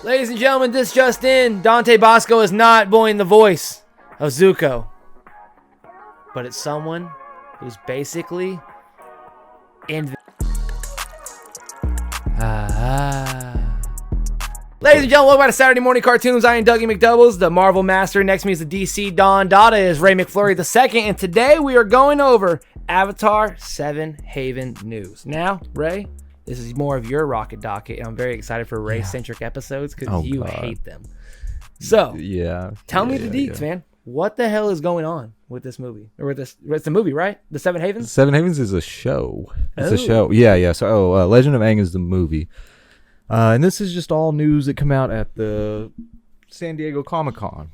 Ladies and gentlemen, this just in. Dante Bosco is not voicing the voice of Zuko. But it's someone who's basically in... Ladies and gentlemen, welcome back to Saturday Morning Cartoons. I am Dougie McDoubles, the Marvel Master. Next to me is the DC Don Dada is Ray McFlurry II. And today we are going over Avatar 7 Haven news. Now, Ray, this is more of your rocket docket, and I'm very excited for Ray-centric episodes because you hate them. So, tell me the deets, man. What the hell is going on with this movie? Or with this? It's a movie, right? The Seven Havens? Seven Havens is a show. It's a show. Yeah. So, Legend of Aang is the movie. And this is just all news that come out at the San Diego Comic-Con.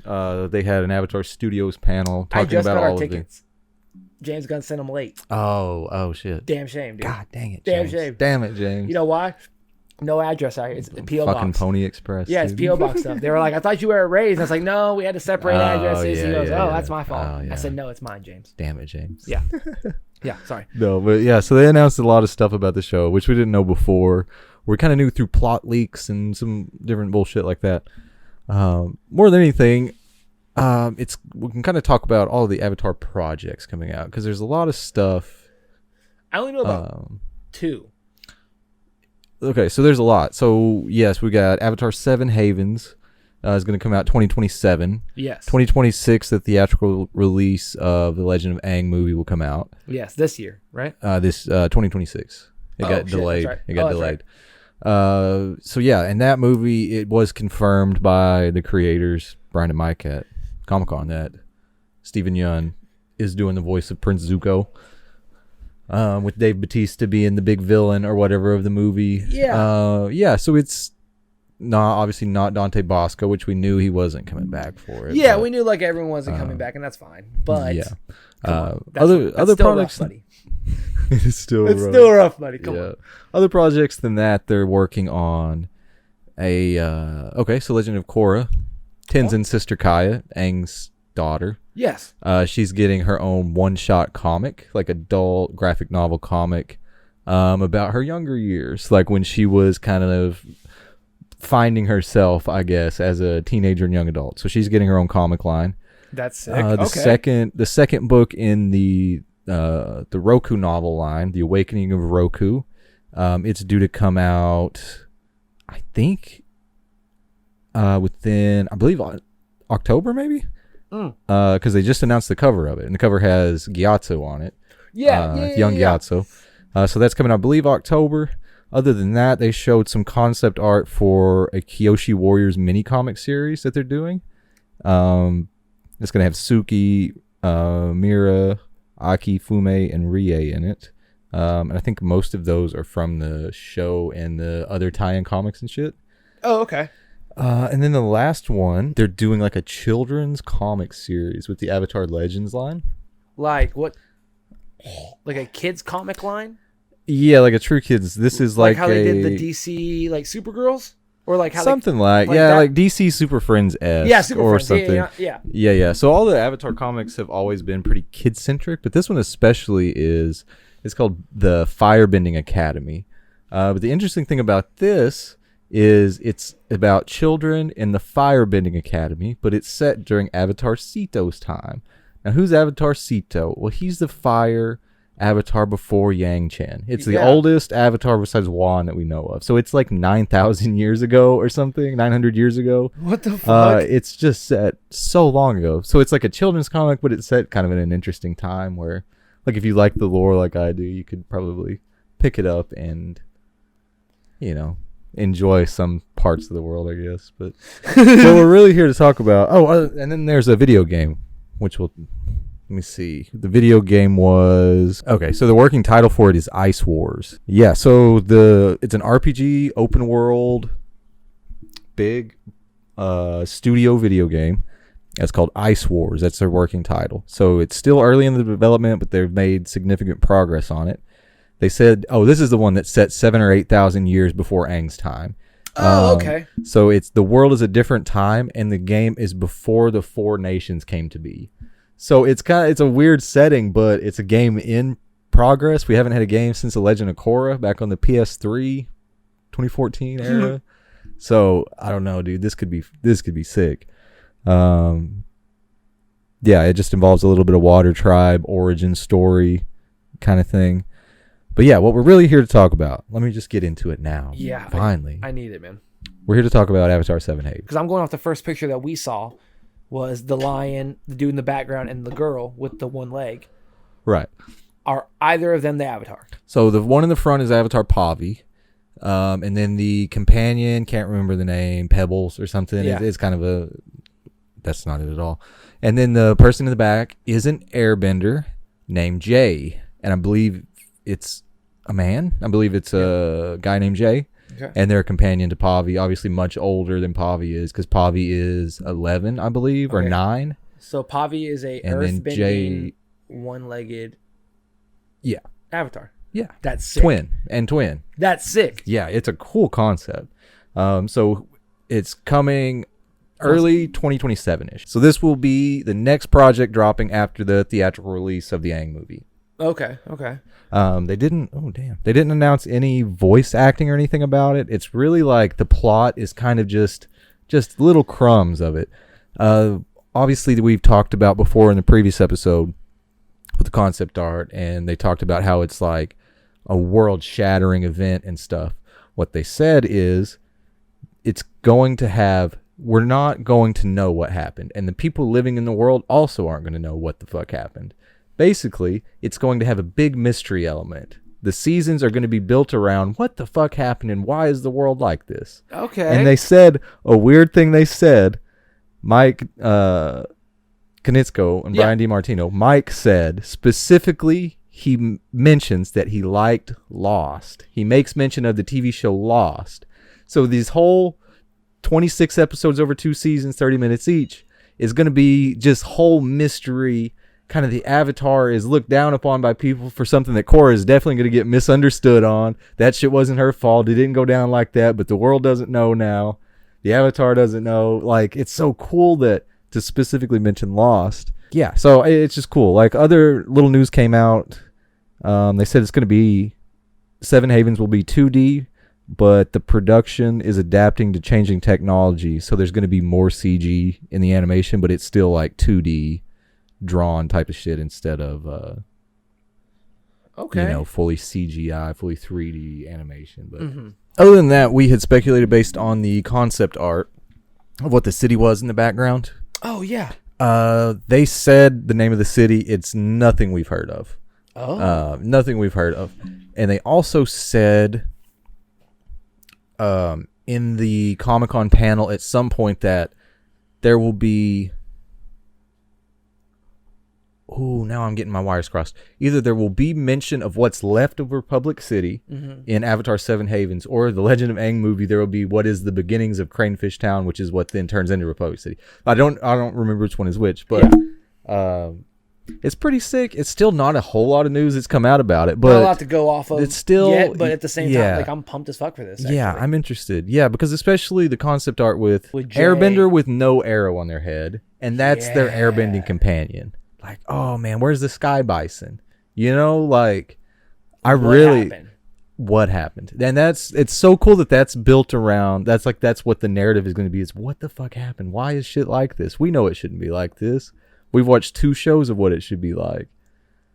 They had an Avatar Studios panel talking about all of tickets. James Gunn sent them late. Oh shit. Damn shame, dude. God dang it, Damn James. shame. Damn it, James. You know why? No address out here. It's P.O. Box. Fucking Pony Express. Yeah, it's P.O. Box stuff. They were like, I thought you were at Ray's. I was like, no, we had to separate addresses. He goes, that's my fault. I said, no, it's mine, James. Damn it, James. Yeah. Yeah, sorry. No, but yeah, so they announced a lot of stuff about the show, which we didn't know before. We kind of knew through plot leaks and some different bullshit like that. More than anything, we can kind of talk about all of the Avatar projects coming out because there's a lot of stuff. I only know about two. Okay, so there's a lot. So yes, we got Avatar 7 Havens is going to come out 2027. Yes. 2026, the theatrical release of the Legend of Aang movie will come out. Yes, this year, right? This 2026. It got delayed. Right. It got delayed. Right. So yeah, and that movie, it was confirmed by the creators, Brian and Mike at Comic-Con, that Stephen Yeun is doing the voice of Prince Zuko. With Dave Bautista being the big villain or whatever of the movie. Yeah. So it's obviously not Dante Bosco, which we knew he wasn't coming back for it. Yeah, we knew like everyone wasn't coming back, and that's fine. But other projects. It's still rough, buddy. Come on. Other projects than that, they're working on so Legend of Korra, Tenzin's sister Kaya, Aang's daughter. Yes. She's getting her own one-shot comic, like adult graphic novel comic, about her younger years, like when she was kind of finding herself, I guess, as a teenager and young adult. So she's getting her own comic line. That's sick. The second book in the Roku novel line, The Awakening of Roku, it's due to come out, I think, within, I believe, October maybe. Because they just announced the cover of it, and the cover has Gyatso on it. Young Gyatso. So that's coming out, I believe, October. Other than that, they showed some concept art for a Kyoshi Warriors mini comic series that they're doing. It's going to have Suki, Mira, Aki, Fume, and Rie in it. And I think most of those are from the show and the other tie-in comics and shit. Oh, okay. And then the last one, they're doing like a children's comic series with the Avatar Legends line. Like what? Like a kids comic line? Yeah, like a true kids. This is like how they did the DC like Supergirls, or like how something like DC Super Friends esque or something. Yeah. So all the Avatar comics have always been pretty kid centric, but this one especially is. It's called the Firebending Academy. But the interesting thing about this is it's about children in the Firebending Academy, but it's set during Avatar Sito's time. Now, who's Avatar Sito? Well, he's the fire avatar before Yang Chen. It's the oldest avatar besides Wan that we know of. So it's like 9,000 years ago or something, 900 years ago. What the fuck? It's just set so long ago. So it's like a children's comic, but it's set kind of in an interesting time where, like, if you like the lore like I do, you could probably pick it up and, enjoy some parts of the world, I guess. But what we're really here to talk about. And then there's a video game, which will. Let me see. The video game was... Okay, so the working title for it is Ice Wars. Yeah, so it's an RPG, open world, big studio video game. It's called Ice Wars. That's their working title. So it's still early in the development, but they've made significant progress on it. They said, this is the one that's set 7,000 or 8,000 years before Aang's time. Okay. So the world is a different time, and the game is before the four nations came to be. So it's a weird setting, but it's a game in progress. We haven't had a game since The Legend of Korra back on the PS3 2014 era. So I don't know, dude. This could be sick. Yeah, it just involves a little bit of water tribe origin story kind of thing. But yeah, what we're really here to talk about. Let me just get into it now. Yeah, finally. I need it, man. We're here to talk about Avatar 7 Havens. Because I'm going off the first picture that we saw was the lion, the dude in the background, and the girl with the one leg. Right. Are either of them the Avatar? So the one in the front is Avatar Pavi. And then the companion, can't remember the name, Pebbles or something. Yeah. It's kind of a... That's not it at all. And then the person in the back is an airbender named Jay. And I believe it's a man. I believe it's a guy named Jay. Okay. And they're a companion to Pavi, obviously much older than Pavi is, because Pavi is 11, I believe, or 9. So Pavi is a earthbending, one-legged Avatar. Yeah. That's sick. Twin. That's sick. Yeah, it's a cool concept. So it's coming early 2027-ish. So this will be the next project dropping after the theatrical release of the Aang movie. Okay. They didn't announce any voice acting or anything about it. It's really like the plot is kind of just little crumbs of it. Obviously we've talked about before in the previous episode with the concept art, and they talked about how it's like a world shattering event and stuff. What they said is we're not going to know what happened, and the people living in the world also aren't going to know what the fuck happened. Basically, it's going to have a big mystery element. The seasons are going to be built around what the fuck happened and why is the world like this. Okay. And they said, a weird thing they said, Mike Konitsko and Brian DiMartino, Mike said specifically he mentions that he liked Lost. He makes mention of the TV show Lost. So these whole 26 episodes over 2 seasons, 30 minutes each, is going to be just whole mystery. Kind of the Avatar is looked down upon by people for something that Korra is definitely going to get misunderstood on. That shit wasn't her fault. It didn't go down like that, but the world doesn't know now. The Avatar doesn't know. Like, it's so cool that to specifically mention Lost. Yeah, so it's just cool. Like, other little news came out. They said it's going to be 7 Havens will be 2D, but the production is adapting to changing technology. So there's going to be more CG in the animation, but it's still like 2D drawn type of shit instead of fully CGI, fully 3D animation. But other than that, we had speculated based on the concept art of what the city was in the background. Oh yeah. They said the name of the city, it's nothing we've heard of. Nothing we've heard of. And they also said in the Comic-Con panel at some point that there will be... Oh, now I'm getting my wires crossed. Either there will be mention of what's left of Republic City in Avatar 7 Havens, or the Legend of Aang movie, there will be what is the beginnings of Cranefish Town, which is what then turns into Republic City. I don't remember which one is which, but it's pretty sick. It's still not a whole lot of news that's come out about it, but not a lot to go off of. It's still yet, but at the same time, like, I'm pumped as fuck for this. Actually. Yeah, I'm interested. Yeah, because especially the concept art with Jay. Airbender with no arrow on their head, and that's their airbending companion. Like, oh man, where's the sky bison? You know, like, what happened? And it's so cool that that's built around. That's what the narrative is going to be. Is what the fuck happened? Why is shit like this? We know it shouldn't be like this. We've watched 2 shows of what it should be like.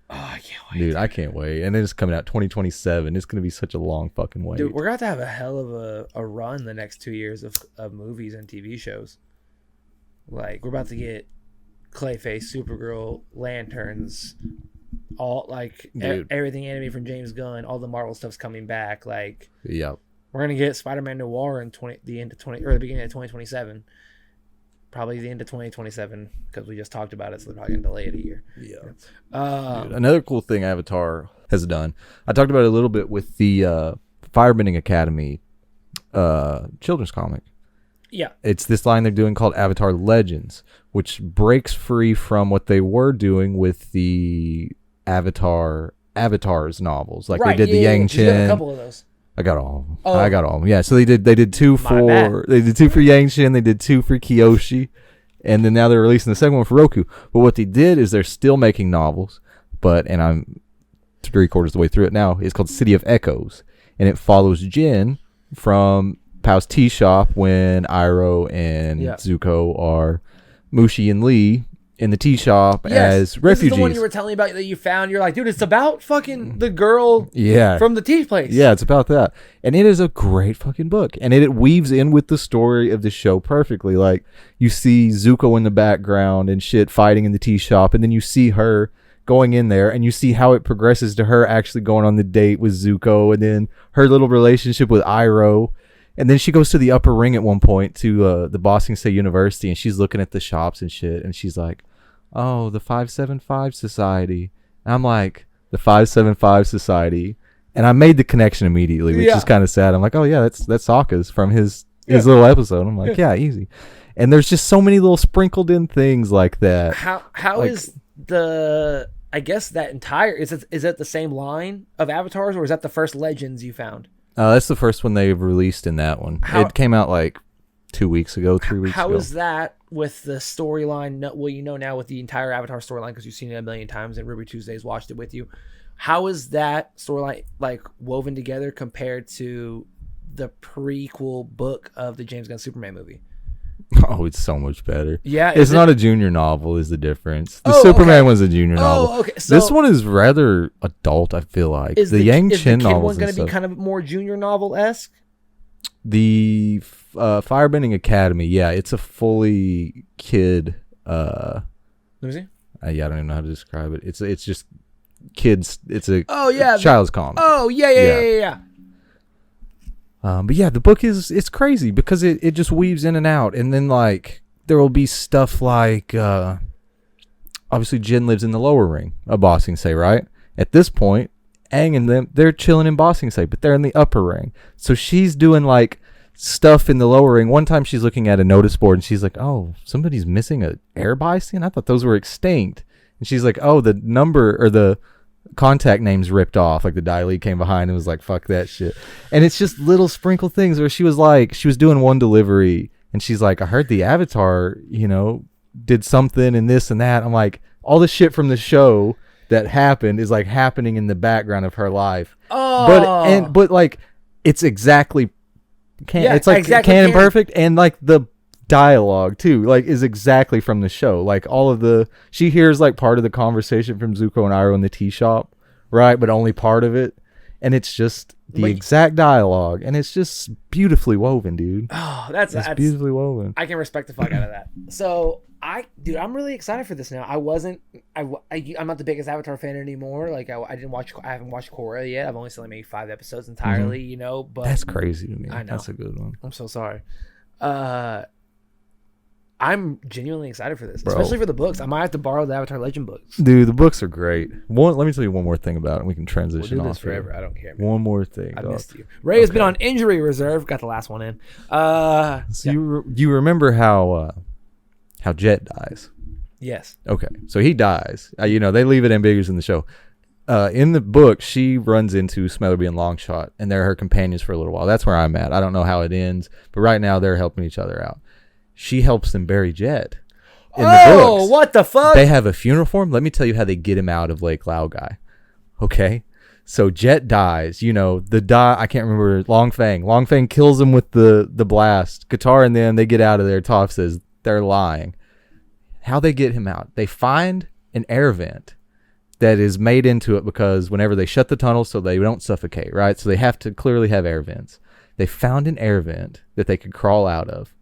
Oh, I can't wait. Dude, I can't wait. And then it's coming out 2027. It's going to be such a long fucking wait. Dude, we're going to have a hell of a run the next 2 years of movies and TV shows. Like, we're about to get Clayface, Supergirl, Lanterns, all like everything animated from James Gunn. All the Marvel stuff's coming back. Like, yep, we're gonna get Spider-Man Noir in the beginning of 2027. Probably the end of 2027 because we just talked about it, so they're probably gonna delay it a year. Yeah. Dude, another cool thing Avatar has done. I talked about it a little bit with the Firebending Academy children's comic. Yeah. It's this line they're doing called Avatar Legends, which breaks free from what they were doing with the Avatar's novels. Like they did the Yang Chen. You got a couple of those. I got all of them. I got all of them. Yeah, so they did 2 for Yang Chen, they did 2 for Kyoshi, and then now they're releasing the second one for Roku. But what they did is they're still making novels, and I'm 3/4 of the way through it now. It's called City of Echoes, and it follows Jin from Pao's tea shop when Iroh and Zuko are Mushi and Lee in the tea shop as refugees. This is the one you were telling me about that you found. You're like, dude, it's about fucking the girl from the tea place. Yeah, it's about that. And it is a great fucking book. And it weaves in with the story of the show perfectly. Like, you see Zuko in the background and shit fighting in the tea shop, and then you see her going in there, and you see how it progresses to her actually going on the date with Zuko, and then her little relationship with Iroh. And then she goes to the upper ring at one point to the Boston State University, and she's looking at the shops and shit, and she's like, oh, the 575 Society. And I'm like, the 575 Society. And I made the connection immediately, which is kind of sad. I'm like, oh, yeah, that's Sokka's from his little episode. I'm like, yeah, easy. And there's just so many little sprinkled in things like that. How like, is the, I guess that entire, is it the same line of avatars, or is that the first Legends you found? That's the first one they've released in that one. It came out like 2 weeks ago, 3 weeks ago. How is that with the storyline? Well, you know now with the entire Avatar storyline because you've seen it a million times and Ruby Tuesdays watched it with you. How is that storyline like woven together compared to the prequel book of the James Gunn Superman movie? Oh, it's so much better. Yeah, it's not a junior novel is the difference. The Superman was a junior novel. Okay. So this one is rather adult, I feel like. Is the Yang Chen novel one going to be kind of more junior novel-esque? The Firebending Academy, yeah, it's a fully kid. Let me see. I don't even know how to describe it. It's just kids. It's a child's comic. Oh yeah. But yeah, the book it's crazy because it just weaves in and out, and then like there will be stuff like obviously Jin lives in the lower ring of Ba Sing Se, right? At this point, Aang and them, they're chilling in Ba Sing Se, but they're in the upper ring. So she's doing like stuff in the lower ring. One time she's looking at a notice board and she's like, oh, somebody's missing a air bison? I thought those were extinct. And she's like, oh, the number or the contact name's ripped off. Like the Dai Li came behind and was like, fuck that shit. And it's just little sprinkle things where she was doing one delivery and she's like, I heard the Avatar, did something and this and that. I'm like, all the shit from the show that happened is like happening in the background of her life. Oh, but like it's exactly it's like exactly canon perfect, and like the dialogue too like is exactly from the show. Like all of she hears like part of the conversation from Zuko and Iroh in the tea shop, right? But only part of it, and it's just the exact dialogue, and it's just beautifully woven, dude. Oh, that's beautifully woven. I can respect the fuck out of that. So I'm really excited for this now. I'm not the biggest Avatar fan anymore. Like I haven't watched Korra yet. I've only seen like maybe 5 episodes entirely, but that's crazy to me. I know. That's a good one. I'm so sorry. I'm genuinely excited for this, especially for the books. I might have to borrow the Avatar Legend books. Dude, the books are great. Let me tell you one more thing about it, and we can transition we'll do off this forever. I don't care, man. One more thing. I missed you. Ray has been on injury reserve. Got the last one in. You remember how Jet dies? Yes. Okay, so he dies. They leave it ambiguous in the show. In the book, she runs into Smotherby and Longshot, and they're her companions for a little while. That's where I'm at. I don't know how it ends, but right now they're helping each other out. She helps them bury Jet in the books. Oh, what the fuck? They have a funeral for him. Let me tell you how they get him out of Lake Laogai. Okay? So Jet dies. I can't remember. Long Fang kills him with the blast. Katara and them, they get out of there. Toph says they're lying. How they get him out? They find an air vent that is made into it because whenever they shut the tunnel so they don't suffocate, right? So they have to clearly have air vents. They found an air vent that they could crawl out of.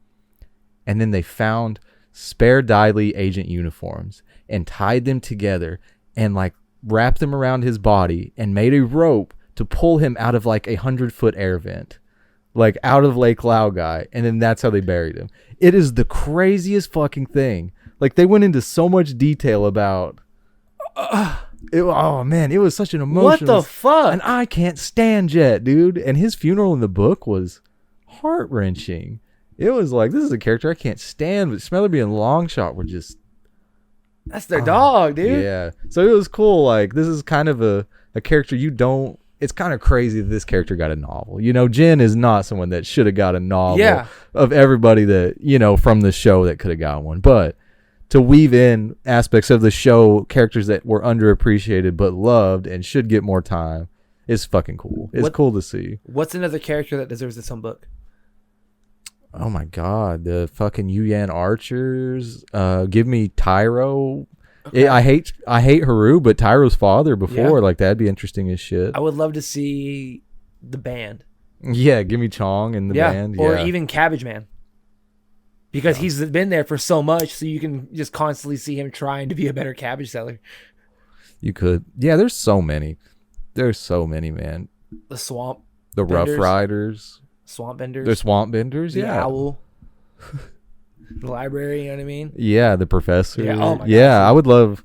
And then they found spare Dai Li agent uniforms and tied them together and like wrapped them around his body and made a rope to pull him out of like 100-foot air vent, like out of Lake Laogai. And then that's how they buried him. It is the craziest fucking thing. Like they went into so much detail about oh man, it was such an emotional. What the fuck? And I can't stand Jet, dude. And his funeral in the book was heart-wrenching. It was like, this is a character I can't stand, but Smotherby and Longshot were just... That's their dog, dude. Yeah. So it was cool. Like, this is kind of a character you don't... It's kind of crazy that this character got a novel. Jin is not someone that should have got a novel of everybody that, from the show that could have got one. But to weave in aspects of the show, characters that were underappreciated but loved and should get more time, is fucking cool. It's cool to see. What's another character that deserves its own book? Oh my god, the fucking Yuyan archers. Give me Tyro. Okay. I hate Haru, but Tyro's father before, like that'd be interesting as shit. I would love to see the band. Yeah, give me Chong and the band. Or even Cabbage Man. Because he's been there for so much, so you can just constantly see him trying to be a better cabbage seller. You could. Yeah, there's so many. There's so many, man. The swamp. The benders. Rough Riders. Swamp benders. The swamp benders, the owl. The library, you know what I mean? Yeah, the professor. Yeah, oh my gosh.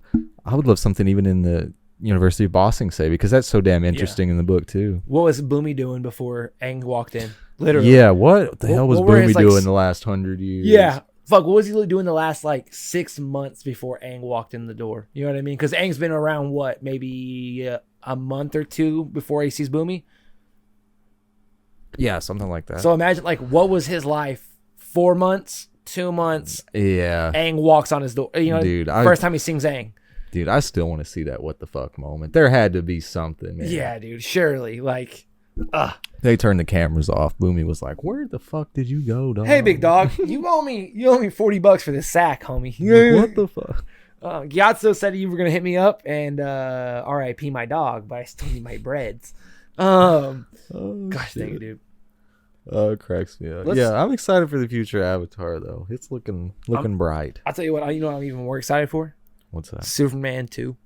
I would love something even in the University of Bossing say, because that's so damn interesting in the book too. What was Boomy doing before Aang walked in? Literally. Yeah, what the hell was Boomy doing the last 100 years? Yeah. Fuck, what was he doing the last like 6 months before Aang walked in the door? You know what I mean? Because Aang's been around what, maybe a month or two before he sees Boomy? Yeah, something like that. So imagine, like, what was his life? 4 months, 2 months. Yeah. Aang walks on his door. You know, dude, first time he sings Aang. Dude, I still want to see that what the fuck moment. There had to be something, man. Yeah, dude, surely. Like, they turned the cameras off. Boomy was like, "Where the fuck did you go, dog? Hey, big dog, you owe me $40 for this sack, homie." Like, what the fuck? Gyatso said you were gonna hit me up, and R.I.P. my dog, but I still need my breads. Gosh, dang it, dude. Oh, it cracks me up. Yeah, I'm excited for the future Avatar though. It's looking bright. I'll tell you what. You know what I'm even more excited for? What's that? Superman 2.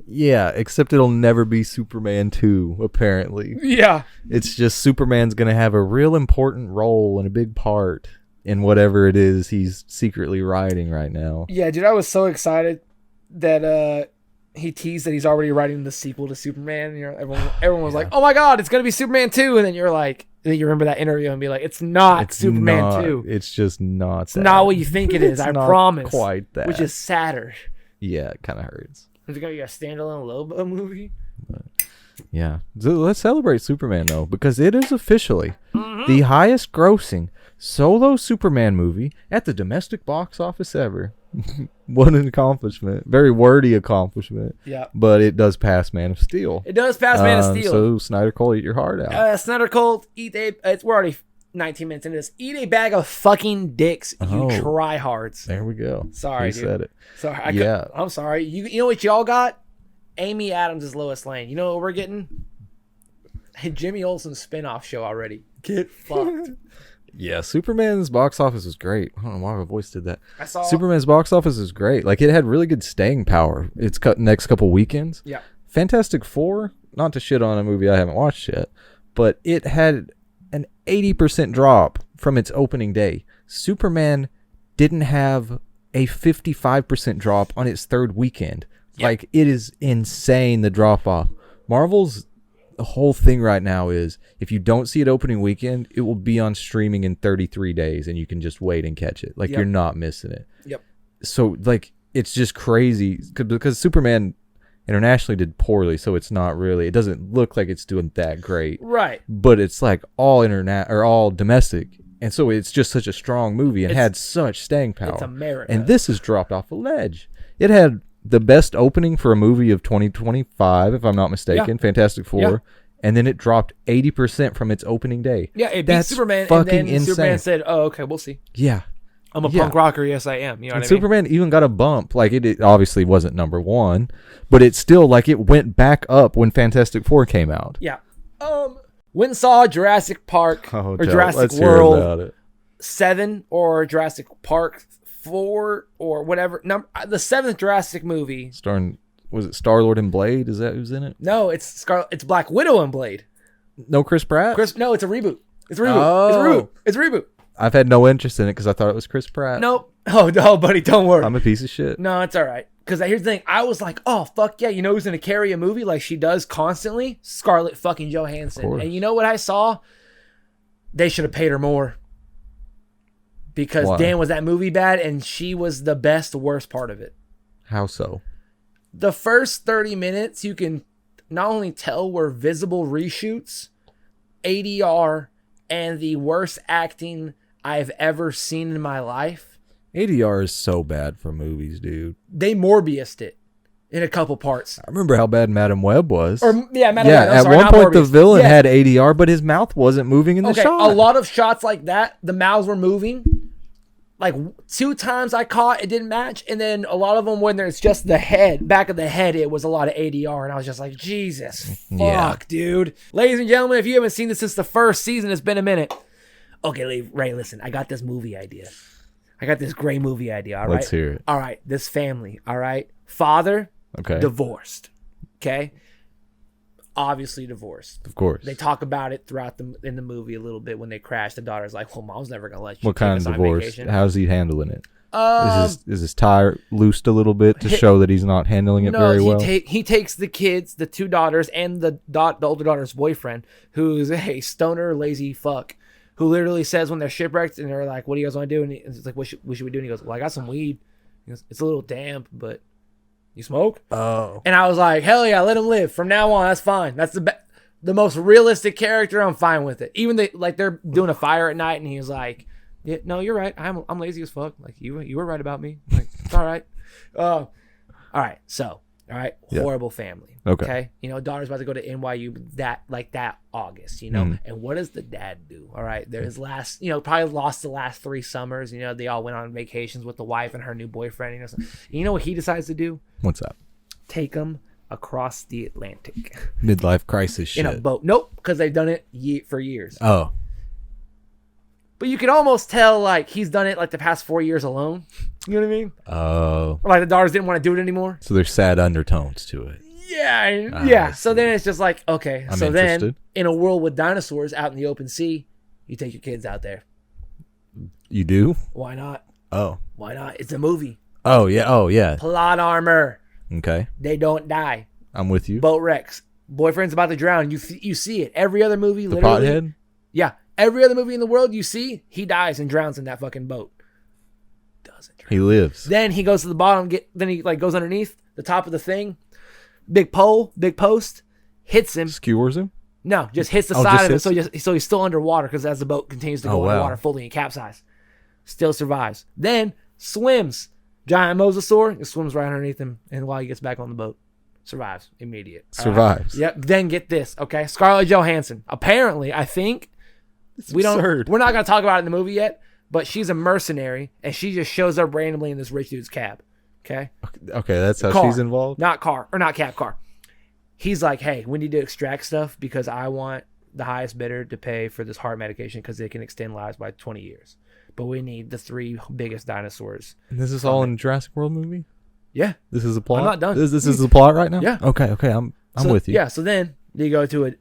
Yeah, except it'll never be Superman 2, apparently. Yeah. It's just Superman's going to have a real important role and a big part in whatever it is he's secretly writing right now. Yeah, dude, I was so excited that he teased that he's already writing the sequel to Superman. And everyone was like, "Oh my god, it's going to be Superman 2." And then you're like, and then you remember that interview and be like, "It's not Superman 2. It's just not It's not what you think it is, I promise." Quite that. Which is sadder. Yeah, it kind of hurts. Is it going to be a standalone Lobo movie? But, yeah. So let's celebrate Superman, though, because it is officially the highest grossing solo Superman movie at the domestic box office ever. What an accomplishment. Very wordy accomplishment. Yeah. But it does pass Man of Steel. It does pass Man of Steel. So Snyder Cole, eat your heart out. Snyder Cole, we're already 19 minutes into this. Eat a bag of fucking dicks, you tryhards. There we go. Sorry, dude. Said it. Sorry. I'm sorry. You know what y'all got? Amy Adams is Lois Lane. You know what we're getting? A Jimmy Olsen spinoff show already. Get fucked. Yeah, Superman's box office is great. I don't know why my voice did that. Superman's box office is great. Like, it had really good staying power. It's cut next couple weekends. Yeah. Fantastic Four, not to shit on a movie I haven't watched yet, but it had an 80% drop from its opening day. Superman didn't have a 55% drop on its third weekend. Yep. Like, it is insane, the drop off. Marvel's whole thing right now is if you don't see it opening weekend, it will be on streaming in 33 days and you can just wait and catch it. Like, you're not missing it. Yep. So, like, it's just crazy because Superman internationally did poorly, so it's not really, it doesn't look like it's doing that great. Right. But it's like all all domestic. And so it's just such a strong movie and had such staying power. It's America. And this has dropped off a ledge. It had the best opening for a movie of 2025, if I'm not mistaken, Fantastic Four. Yeah. And then it dropped 80% from its opening day. Yeah, it beat Superman, and then insane. Superman said, "Oh, okay, we'll see." Yeah. I'm a punk rocker, yes I am. You know what I mean? Superman even got a bump. Like, it obviously wasn't number one, but it's still, like, it went back up when Fantastic Four came out. Yeah. Went and saw Jurassic Park or Jurassic World 7 or Jurassic Park 4 or whatever. The 7th Jurassic movie. Starring, was it Star-Lord and Blade? Is that who's in it? No, it's Black Widow and Blade. No Chris Pratt? No, it's a reboot. It's a reboot. It's a reboot. I've had no interest in it because I thought it was Chris Pratt. Nope. Oh, no, buddy, don't worry. I'm a piece of shit. No, it's all right. Because here's the thing. I was like, oh, fuck yeah. You know who's going to carry a movie like she does constantly? Scarlett fucking Johansson. And you know what I saw? They should have paid her more. Because damn, was that movie bad, and she was the worst part of it. How so? The first 30 minutes, you can not only tell were visible reshoots, ADR, and the worst acting I've ever seen in my life. ADR is so bad for movies, dude. They Morbius'd it. in a couple parts. I remember how bad Madam Web was. Madam Web. At one point, the villain had ADR, but his mouth wasn't moving in the shot. A lot of shots like that, the mouths were moving. Like 2 times I caught, it didn't match. And then a lot of them, when there's just the head, back of the head, it was a lot of ADR. And I was just like, Jesus, fuck, dude. Ladies and gentlemen, if you haven't seen this since the first season, it's been a minute. Okay, Ray, listen, I got this movie idea. I got this great movie idea, all right? Let's hear it. All right, this family, all right? Father, divorced, okay? Obviously divorced. Of course. They talk about it throughout in the movie a little bit when they crash. The daughter's like, well, Mom's never going to let you What kind us of on divorce? vacation. How's he handling it? Is his tie loosed a little bit to show that he's not handling it very well? He takes the kids, the 2 daughters, and the older daughter's boyfriend, who's a stoner, lazy fuck, who literally says when they're shipwrecked and they're like, what do you guys want to do? And he's like, what should we do? And he goes, well, I got some weed. He goes, it's a little damp, but you smoke? Oh. And I was like, hell yeah, let him live. From now on, that's fine. That's the most realistic character. I'm fine with it. Even they're doing a fire at night, and he's like, yeah, no, you're right. I'm lazy as fuck. Like you were right about me. Like it's all right. All right. So horrible family. Okay. You know, daughter's about to go to NYU that August. You know, and what does the dad do? All right, there's last, you know, probably lost the last 3 summers. You know, they all went on vacations with the wife and her new boyfriend. You know, you know what he decides to do? What's up? Take them across the Atlantic. Midlife crisis shit. In a boat. Nope, because they've done it for years. Oh. But you can almost tell, like, he's done it, like, the past 4 years alone. You know what I mean? Oh. Or, like, the daughters didn't want to do it anymore. So there's sad undertones to it. Yeah. So then it's just like, okay. I'm so interested. Then, in a world with dinosaurs out in the open sea, you take your kids out there. You do? Why not? Oh. Why not? It's a movie. Oh, yeah. Oh, yeah. Plot armor. Okay. They don't die. I'm with you. Boat wrecks. Boyfriend's about to drown. You see it. Every other movie, the literally. pothead? Yeah. Every other movie in the world you see, he dies and drowns in that fucking boat. Doesn't drown. He lives. Then he goes to the bottom, then he like goes underneath the top of the thing. Big post, hits him. Skewers him? No, just hits the side of it. So he's still underwater because as the boat continues to go underwater fully and capsize. Still survives. Then swims. Giant mosasaur, it swims right underneath him, and while he gets back on the boat, survives. Immediate. Survives. Right. Yep. Then get this, okay? Scarlett Johansson. Apparently, I think we're not going to talk about it in the movie yet, but she's a mercenary, and she just shows up randomly in this rich dude's cab. Okay? Okay, that's how she's involved? Not car. He's like, hey, we need to extract stuff because I want the highest bidder to pay for this heart medication because it can extend lives by 20 years. But we need the 3 biggest dinosaurs. And this is all in a Jurassic World movie? Yeah. This is a plot? I'm not done. This is the plot right now? Yeah. Okay, I'm with you. Yeah, so then you go to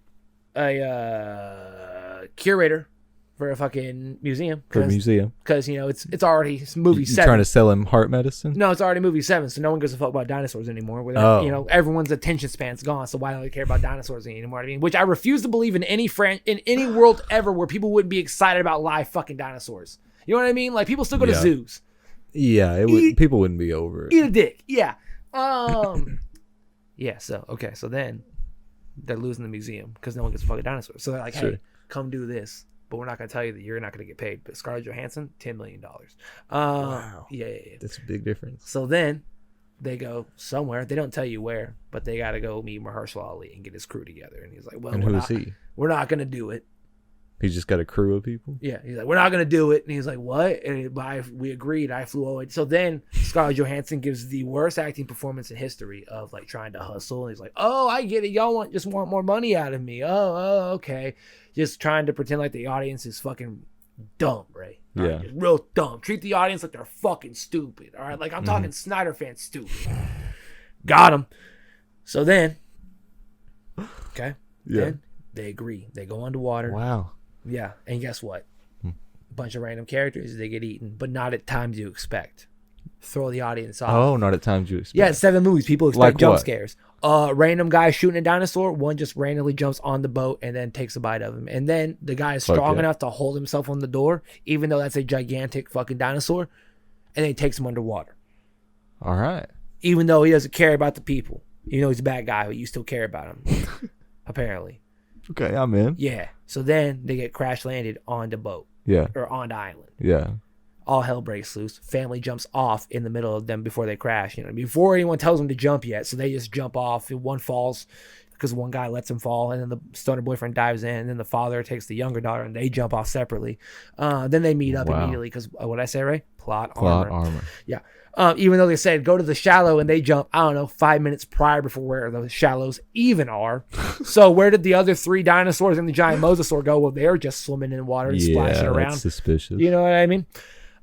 a curator for a fucking museum. Because, you know, it's already movie 7. You trying to sell him heart medicine? No, it's already movie 7, so no one gives a fuck about dinosaurs anymore. You know, everyone's attention span's gone, so why don't they care about dinosaurs anymore? I mean, which I refuse to believe in any world ever where people wouldn't be excited about live fucking dinosaurs. You know what I mean? Like, people still go to zoos. Yeah, people wouldn't be over it. Eat a dick. Yeah. Yeah, so then they're losing the museum because no one gives a fucking dinosaurs. So they're like, hey, come do this. But we're not going to tell you that you're not going to get paid. But Scarlett Johansson, $10 million. Wow. Yeah. That's a big difference. So then they go somewhere. They don't tell you where, but they got to go meet Mahershala Ali and get his crew together. And he's like, well, who is he? We're not going to do it. He's just got a crew of people? Yeah. He's like, we're not going to do it. And he's like, what? And we agreed. I flew over. So then Scarlett Johansson gives the worst acting performance in history of like trying to hustle. And he's like, oh, I get it. Y'all just want more money out of me. Oh, okay. Just trying to pretend like the audience is fucking dumb, right? Yeah. Right? Just real dumb. Treat the audience like they're fucking stupid. All right. Like I'm talking Snyder fans stupid. Got him. So then, okay. Yeah. Then they agree. They go underwater. Wow. Yeah, and guess what? A bunch of random characters, they get eaten, but not at times you expect. Throw the audience off. Oh, not at times you expect. Yeah, it's 7 movies. People expect like jump scares. Random guy shooting a dinosaur. One just randomly jumps on the boat and then takes a bite of him. And then the guy is strong enough to hold himself on the door, even though that's a gigantic fucking dinosaur, and then he takes him underwater. All right. Even though he doesn't care about the people. You know he's a bad guy, but you still care about him. Apparently. Okay, I'm in. Yeah. So then they get crash landed on the boat. Yeah. Or on the island. Yeah. all hell breaks loose. Family jumps off in the middle of them before they crash, before anyone tells them to jump yet. So they just jump off. One falls because one guy lets him fall, and then the stoner boyfriend dives in, and then the father takes the younger daughter, and they jump off separately. Then they meet up immediately because what did I say, Ray? Plot armor. Yeah. Even though they said go to the shallow, and they jump, 5 minutes prior before where the shallows even are. So where did the other 3 dinosaurs and the giant mosasaur go? Well, they're just swimming in water and splashing around. That's suspicious. You know what I mean?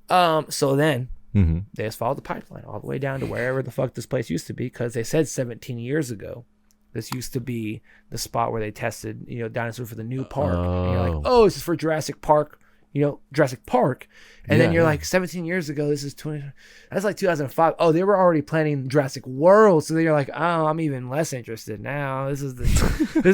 So then they just followed the pipeline all the way down to wherever the fuck this place used to be, because they said 17 years ago this used to be the spot where they tested, dinosaurs for the new park. And you're like, oh, this is for Jurassic Park. Jurassic Park. And then you're like, 17 years ago, this is that's like 2005. Oh, they were already planning Jurassic World. So then you're like, oh, I'm even less interested now. This is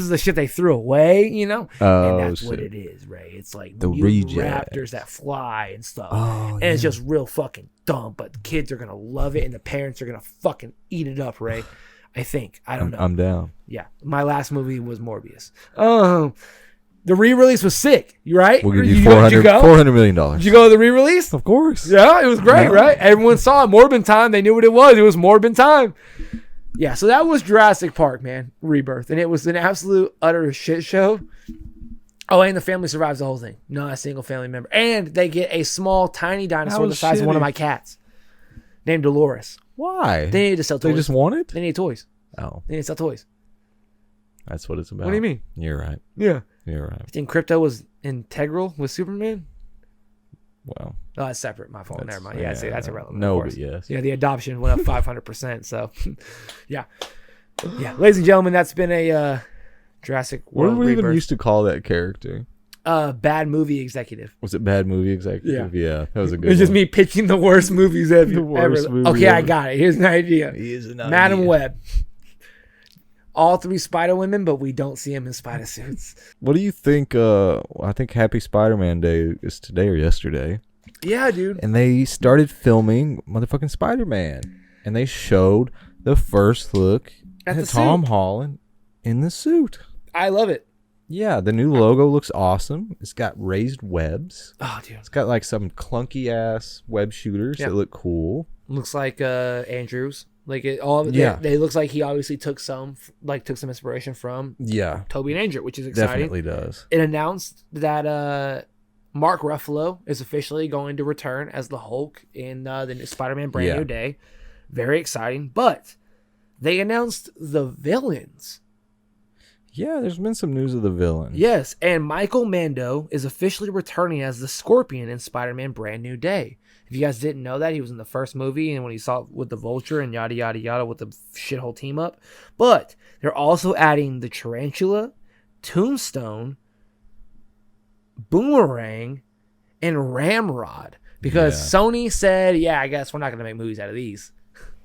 the shit they threw away, and that's what it is, Ray. It's like the raptors that fly and stuff. And it's just real fucking dumb, but the kids are going to love it and the parents are going to fucking eat it up, Ray. I think. I don't know. I'm down. Yeah. My last movie was Morbius. The re-release was sick. You right? We'll give you $400 million. Did you go to the re-release? Of course. Yeah, it was great, right? Everyone saw it. Morbin time. They knew what it was. It was Morbin time. Yeah, so that was Jurassic Park, man. Rebirth. And it was an absolute utter shit show. Oh, and the family survives the whole thing. Not a single family member. And they get a small, tiny dinosaur the size of one of my cats named Dolores. Why? They needed to sell toys. They just want it? They need toys. Oh. They need to sell toys. That's what it's about. What do you mean? You're right. Yeah. You're right. You think crypto was integral with Superman? Well. Oh, that's separate. My fault. Never mind. Yeah, that's irrelevant. No, but yes. Yeah, the adoption went up 500%. So, yeah. Yeah. Ladies and gentlemen, that's been a Jurassic World What did we Rebirth. even used to call that character? Bad movie executive. Was it bad movie executive? Yeah, that was a good It's just one. me pitching the worst movies ever. Okay, ever. I got it. Here's an idea. Here's an idea. Madam Web. All 3 Spider Women, but we don't see them in spider suits. What do you think? I think Happy Spider-Man Day is today or yesterday. Yeah, dude. And they started filming motherfucking Spider-Man. And they showed the first look at Tom Holland in the suit. I love it. Yeah, the new logo looks awesome. It's got raised webs. Oh, dude. It's got like some clunky ass web shooters that look cool. Looks like Andrews. Like they looks like he obviously took some inspiration from Toby and Andrew, which is exciting. Definitely does. It announced that Mark Ruffalo is officially going to return as the Hulk in the new Spider-Man Brand New Day. Very exciting. But they announced the villains. Yeah, there's been some news of the villain. Yes, and Michael Mando is officially returning as the Scorpion in Spider-Man Brand New Day. If you guys didn't know that, he was in the first movie and when he saw it with the Vulture and yada, yada, yada with the shithole team up. But they're also adding the Tarantula, Tombstone, Boomerang, and Ramrod. Because Sony said, I guess we're not going to make movies out of these.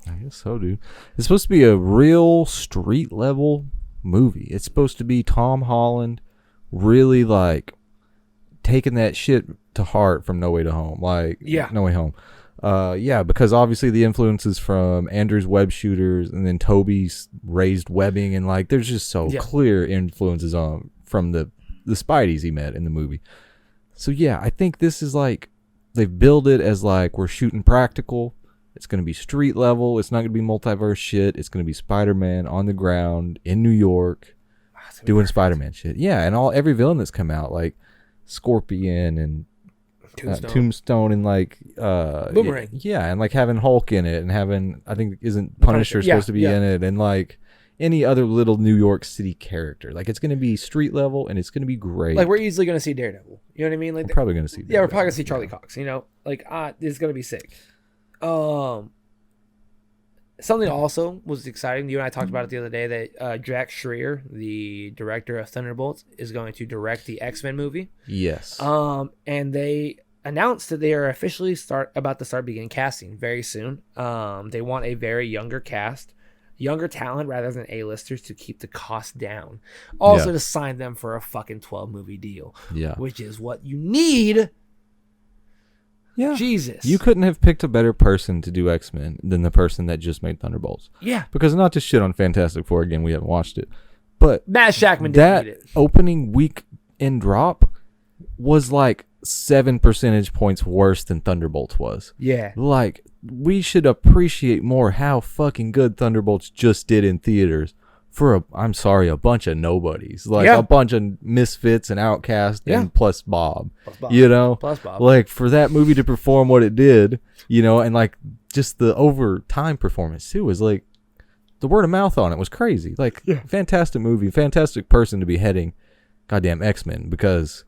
I guess so, dude. It's supposed to be a real street-level movie. It's supposed to be Tom Holland really like taking that shit to heart from No Way to Home. No Way Home. Because obviously the influences from Andrew's web shooters and then Toby's raised webbing and like there's just so clear influences from the Spideys he met in the movie. So I think this is like they've billed it as like we're shooting practical. It's going to be street level. It's not going to be multiverse shit. It's going to be Spider-Man on the ground in New York doing Spider-Man shit. Yeah, and every villain that's come out, like Scorpion and Tombstone and like Boomerang. And like having Hulk in it and having, I think, isn't Punisher supposed to be in it, and like any other little New York City character. Like it's going to be street level and it's going to be Like we're easily going to see Daredevil. You know what I mean? Like we're probably going to see Daredevil. Yeah, we're probably going to see Charlie Cox. It's going to be sick. Something also was exciting. You and I talked about it the other day that Jack Schreier, the director of Thunderbolts, is going to direct the XMEN movie. Yes. And they announced that they are officially about to start begin casting very soon. They want a very younger cast, younger talent rather than A-listers to keep the cost down. Also to sign them for a fucking 12-movie deal. Yeah. Which is what you need. Yeah. Jesus. You couldn't have picked a better person to do X-Men than the person that just made Thunderbolts. Yeah. Because not to shit on Fantastic Four again, we haven't watched it. But Matt Shackman didn't need it. That opening weekend drop was like 7 percentage points worse than Thunderbolts was. Yeah. Like, we should appreciate more how fucking good Thunderbolts just did in theaters for a bunch of nobodies. Like, a bunch of misfits and outcasts and plus Bob. You know? Plus Bob. Like, for that movie to perform what it did, you know, and like just the over time performance too was like, the word of mouth on it was crazy. Like, fantastic movie, fantastic person to be heading goddamn XMEN, because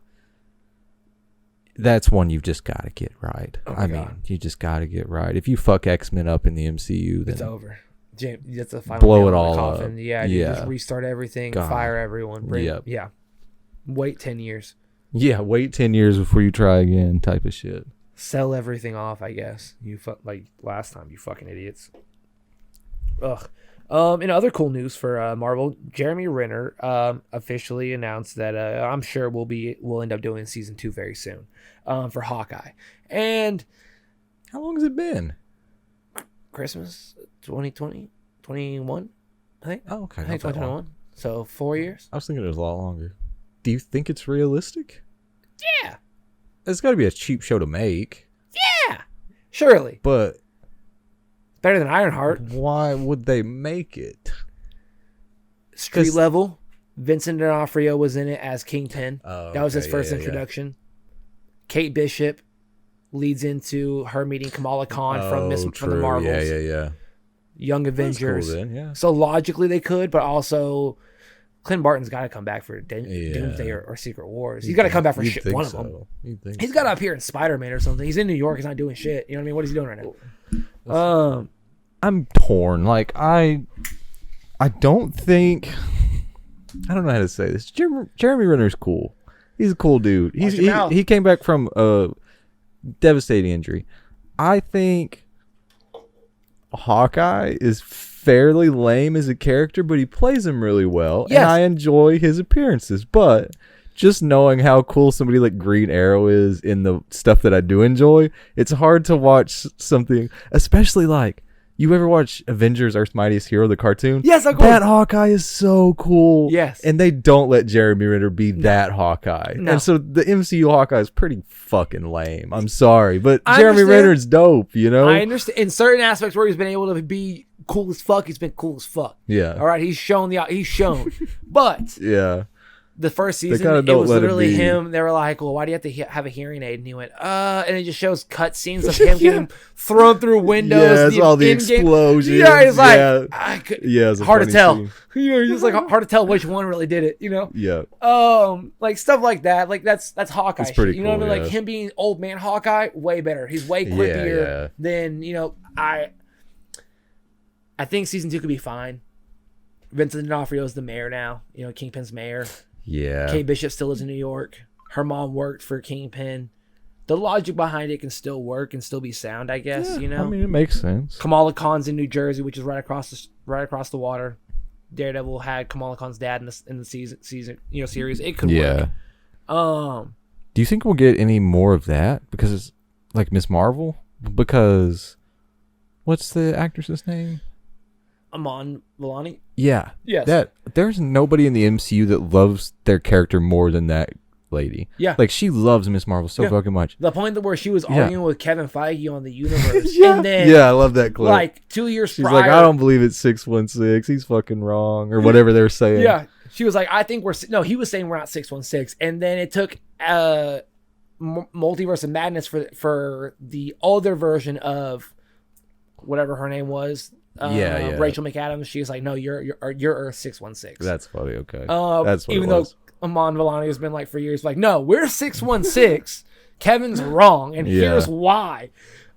that's one you've just got to get right. I mean, you just got to get right. If you fuck XMEN up in the MCU, then it's over. James, that's a final blow it all up. Yeah, you just restart everything, fire everyone. Yeah. Wait 10 years. Yeah, wait 10 years before you try again, type of shit. Sell everything off, I guess. Like last time, you fucking idiots. Ugh. In other cool news for Marvel, Jeremy Renner officially announced that I'm sure we'll end up doing season 2 very soon for Hawkeye. And how long has it been? Christmas 2020, 21, I think. Oh, okay. I think 2021. So 4 years. I was thinking it was a lot longer. Do you think it's realistic? Yeah. It's got to be a cheap show to make. Yeah. Surely. But better than Ironheart. Why would they make it? Street level. Vincent D'Onofrio was in it as Kingpin. That was his first introduction. Kate Bishop leads into her meeting Kamala Khan from the Marvels. Yeah. Young Avengers. That's cool then, yeah. So logically they could, but also Clint Barton's got to come back for Doomsday or Secret Wars. He's got to come back for one of them. He's got to appear in Spider-Man or something. He's in New York. He's not doing shit. You know what I mean? What is he doing right now? I'm torn. Like, I don't think... I don't know how to say this. Jeremy Renner's cool. He's a cool dude. He came back from a devastating injury. I think Hawkeye is fairly lame as a character, but he plays him really well. Yes. And I enjoy his appearances. But just knowing how cool somebody like Green Arrow is in the stuff that I do enjoy, it's hard to watch something, especially like, you ever watch Avengers Earth's Mightiest Hero, the cartoon? Yes, of course. That Hawkeye is so cool. Yes. And they don't let Jeremy Renner be that Hawkeye. No. And so the MCU Hawkeye is pretty fucking lame. I'm sorry. But Jeremy Renner's dope, you know? I understand. In certain aspects where he's been able to be cool as fuck, he's been cool as fuck. Yeah. All right, he's shown. But yeah. The first season, it was literally him. They were like, well, why do you have to have a hearing aid? And he went, and it just shows cut scenes of him getting thrown through windows. Yeah, it's all the explosions. Yeah, it's like, it's hard to tell. You know, it's just like hard to tell which one really did it, you know? Yeah. Like stuff like that. Like that's Hawkeye shit. Pretty you know cool, what I mean? Like him being old man Hawkeye, way better. He's way quippier than, you know, I think season 2 could be fine. Vincent D'Onofrio is the mayor now. You know, Kingpin's mayor. Yeah. Kate Bishop still lives in New York. Her mom worked for Kingpin. The logic behind it can still work and still be sound, I guess. Yeah, you know, I mean, it makes sense. Kamala Khan's in New Jersey, which is right across the water. Daredevil had Kamala Khan's dad in the season series. It could work. Do you think we'll get any more of that? Because it's like Miss Marvel? Because what's the actress's name? Amon Villani? Yeah. Yes. There's nobody in the MCU that loves their character more than that lady. Yeah. Like, she loves Miss Marvel so fucking much. The point where she was arguing with Kevin Feige on the universe. And then, I love that clip. Like 2 years She's prior. like, I don't believe it's 616. He's fucking wrong. Or whatever they're saying. Yeah. She was like, I think he was saying we're not 616. And then it took Multiverse of Madness for the older version of whatever her name was. Rachel McAdams. She was like, no, you're Earth 616. That's funny. Okay. That's what even though Amon Villani has been like for years, like, no, we're 616. Kevin's wrong, and here's why.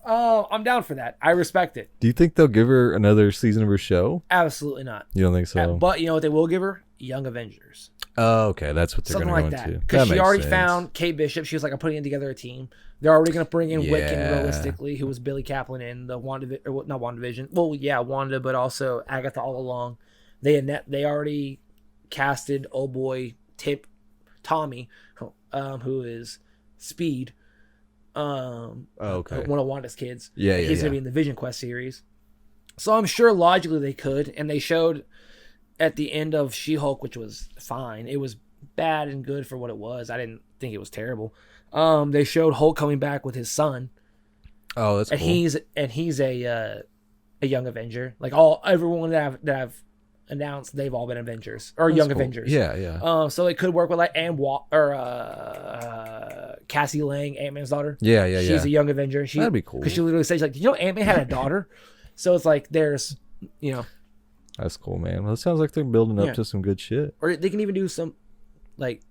I'm down for that. I respect it. Do you think they'll give her another season of her show? Absolutely not. You don't think so? But you know what they will give her? Young Avengers. Oh, okay. That's what they're going to go into. Because she already found Kate Bishop. She was like, I'm putting together a team. They're already going to bring in Wiccan, realistically, who was Billy Kaplan in the not WandaVision. Well, yeah, Wanda, but also Agatha all along. They already casted old boy Tommy, who is Speed. Okay. One of Wanda's kids. He's going to be in the Vision Quest series. So I'm sure logically they could, and they showed at the end of She-Hulk, which was fine. It was bad and good for what it was. I didn't think it was terrible. They showed Hulk coming back with his son. Oh, that's cool. He's a young Avenger. Like everyone that I've announced, they've all been Avengers or Young Avengers. Yeah, yeah. So it could work with like Cassie Lang, Ant-Man's daughter. Yeah. She's a Young Avenger. That'd be cool. Because she literally says like, "Did you know Ant-Man had a daughter?" So it's like there's, That's cool, man. Well, it sounds like they're building up to some good shit. Or they can even do some, like,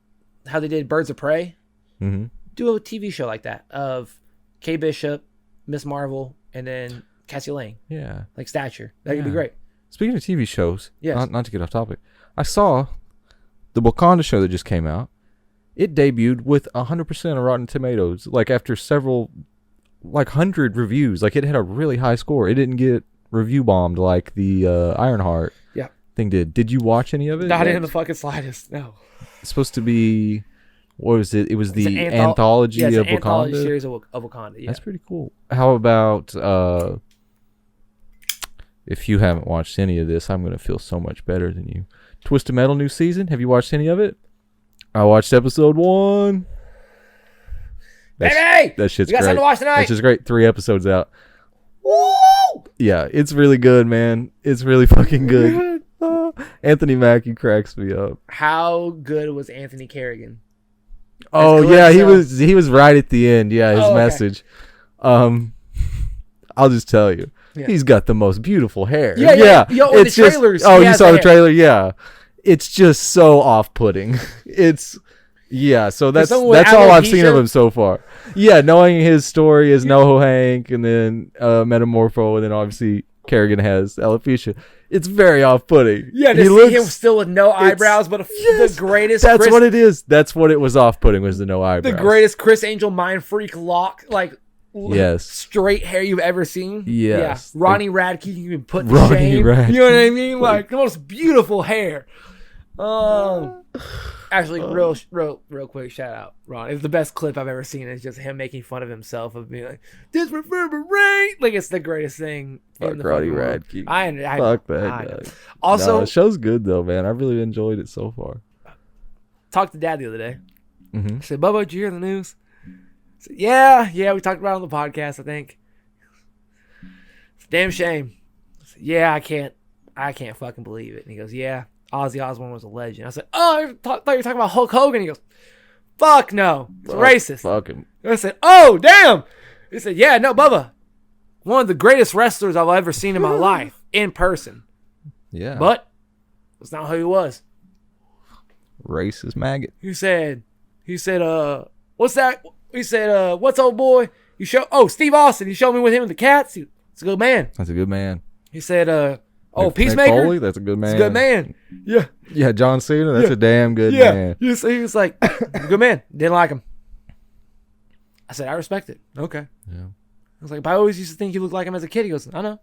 how they did Birds of Prey. Mm-hmm. Do a TV show like that of Kay Bishop, Miss Marvel, and then Cassie Lang. Yeah. Like Stature. That could be great. Speaking of TV shows, yes. not to get off topic, I saw the Wakanda show that just came out. It debuted with 100% of Rotten Tomatoes, like after several, like 100 reviews. Like it had a really high score. It didn't get review bombed like the Ironheart thing did. Did you watch any of it? Not in the fucking slightest. No. It's supposed to be, what was it? It was the anthology of Wakanda. Anthology series of Wakanda. Yeah. That's pretty cool. How about if you haven't watched any of this, I'm gonna feel so much better than you. Twisted Metal new season. Have you watched any of it? I watched episode 1. Baby! That shit's great. You got something to watch tonight? That's just great. 3 episodes out. Woo! Yeah, it's really good, man. It's really fucking good. Anthony Mackie cracks me up. How good was Anthony Kerrigan? Oh yeah, he was right at the end. Yeah, his message. I'll just tell you, he's got the most beautiful hair. Yeah. Yo, it's the trailers. You saw the trailer? Yeah, it's just so off-putting. So that's all I've seen of him so far. Yeah, knowing his story as NoHo Hank and then Metamorpho, and then obviously Kerrigan has alopecia. It's very off-putting. Yeah, to see him still with no eyebrows, but the greatest. That's what it is. That's what it was off-putting, was the no eyebrows. The greatest Chris Angel mind freak lock, like yes, straight hair you've ever seen. Yes. Yeah, Ronnie Radke, you can put to shame. Radke. You know what I mean? Like the most beautiful hair. Actually, real quick, shout out, Ron. It's the best clip I've ever seen. It's just him making fun of himself, of being like, "This reverberate." Like it's the greatest thing. Fuck Ronnie Radke. Fuck that guy. Also, the show's good though, man. I really enjoyed it so far. Talked to Dad the other day. Mm-hmm. I said, "Bubba, did you hear the news?" I said, yeah, we talked about it on the podcast, I think. It's a damn shame. I said, yeah, I can't fucking believe it. And he goes, yeah. Ozzy Osbourne was a legend. I said, oh, I thought you were talking about Hulk Hogan. He goes, fuck no. It's racist. Fuck him. I said, oh, damn. He said, yeah, no, Bubba. One of the greatest wrestlers I've ever seen in my life in person. Yeah. But that's not who he was. Racist maggot. He said, what's that? He said, what's old boy? Steve Austin. You showed me with him and the cats. It's a good man. That's a good man. He said, Peacemaker. Foley, that's a good man. He's a good man. Yeah. Yeah, John Cena, that's a damn good man. Yeah. He was like, good man. Didn't like him. I said, I respect it. Okay. Yeah. I was like, but I always used to think you looked like him as a kid. He goes, I know.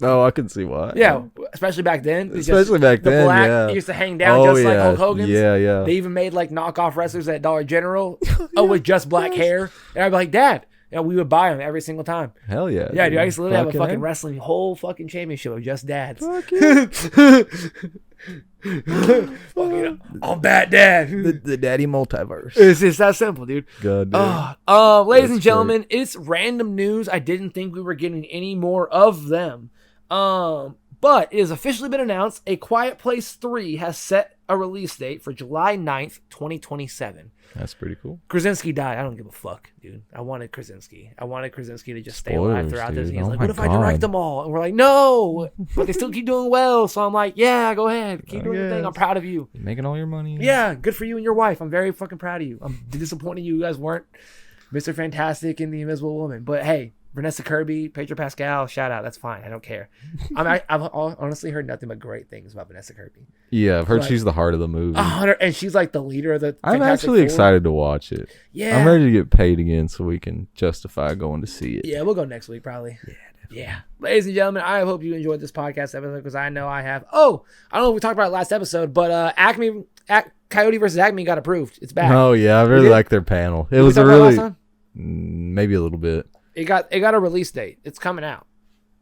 Oh, I can see why. Yeah, especially back then. Back then, black, he used to hang down like Hulk Hogan's. Yeah. They even made like knockoff wrestlers at Dollar General with just black hair. And I'd be like, Dad. We would buy them every single time. Hell yeah. Yeah, dude. I used to literally have a fucking wrestling whole fucking championship of just dads. I'm that dad. The daddy multiverse. It's just that simple, dude. God ladies and gentlemen, it's random news. I didn't think we were getting any more of them. But it has officially been announced A Quiet Place 3 has set a release date for July 9th, 2027. That's pretty cool. Krasinski died. I don't give a fuck, dude. I wanted Krasinski to just stay alive throughout this. And he's like, what if I direct them all? And we're like, no. But they still keep doing well. So I'm like, yeah, go ahead. Keep doing your thing. I'm proud of you. You're making all your money. Yeah, good for you and your wife. I'm very fucking proud of you. I'm disappointed you guys weren't Mr. Fantastic and the Invisible Woman. But hey, Vanessa Kirby, Pedro Pascal, shout out. That's fine. I don't care. I've honestly heard nothing but great things about Vanessa Kirby. Yeah, I've heard she's the heart of the movie. And she's like the leader of the I'm actually excited to watch it. Yeah. I'm ready to get paid again so we can justify going to see it. Yeah, we'll go next week probably. Yeah, definitely. Yeah. Ladies and gentlemen, I hope you enjoyed this podcast episode because I know I have. Oh, I don't know if we talked about it last episode, but Coyote versus Acme got approved. It's back. Oh, yeah. I really like their panel. It was a really... Maybe a little bit. It got a release date. It's coming out.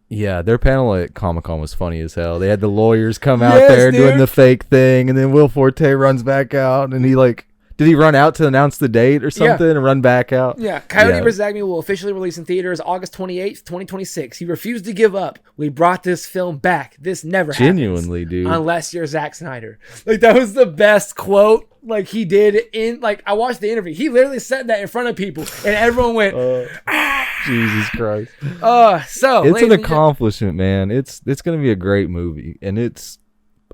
Yeah, their panel at Comic-Con was funny as hell. They had the lawyers come out there doing the fake thing, and then Will Forte runs back out, and he like Did he run out to announce the date or something and run back out? Yeah. Coyote vs. ACME will officially release in theaters August 28th, 2026. He refused to give up. We brought this film back. This never Genuinely, happens. dude. Unless you're Zack Snyder. Like, that was the best quote, like, he did in, like, I watched the interview. He literally said that in front of people, and everyone went, Jesus Christ. So it's an accomplishment, man. It's going to be a great movie, and it's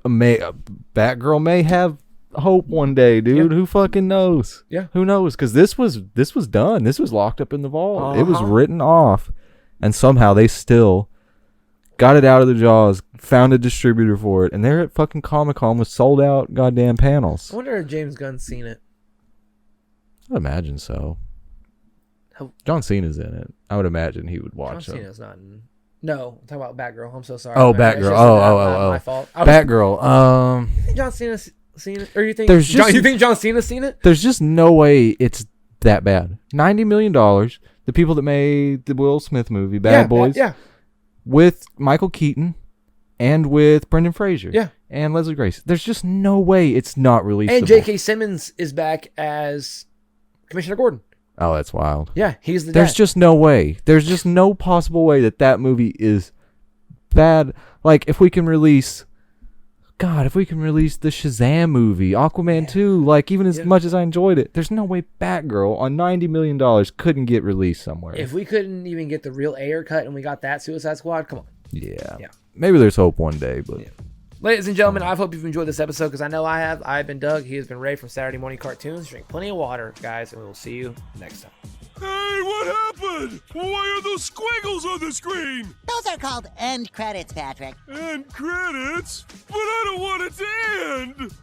Batgirl may have hope one day, dude. Who fucking knows? Who knows? Because this was done. This was locked up in the vault. It was written off, and somehow they still got it out of the jaws, found a distributor for it, and they're at fucking Comic-Con with sold out goddamn panels. I wonder if James Gunn's seen it. I imagine so. John Cena's in it. I would imagine he would watch it. John Cena's not in. No, I'm talking about Batgirl. I'm so sorry. Oh, Batgirl. Oh. My fault. Batgirl. You think John Cena's seen it? Or you think you think John Cena's seen it? There's just no way it's that bad. $90 million. The people that made the Will Smith movie, Bad Boys. With Michael Keaton and with Brendan Fraser. And Leslie Grace. There's just no way it's not releasable. And J.K. Simmons is back as Commissioner Gordon. Oh, that's wild. Yeah, he's the There's dad. just no way. There's just no possible way that movie is bad. Like, if we can release the Shazam movie, Aquaman 2, like, even as much as I enjoyed it, there's no way Batgirl on $90 million couldn't get released somewhere. If we couldn't even get the real Ayer cut and we got that Suicide Squad, come on. Yeah. Maybe there's hope one day, but... Ladies and gentlemen, I hope you've enjoyed this episode, because I know I have. I've been Doug. He has been Ray from Saturday Morning Cartoons. Drink plenty of water, guys, and we will see you next time. Hey, what happened? Why are those squiggles on the screen? Those are called end credits, Patrick. End credits? But I don't want it to end!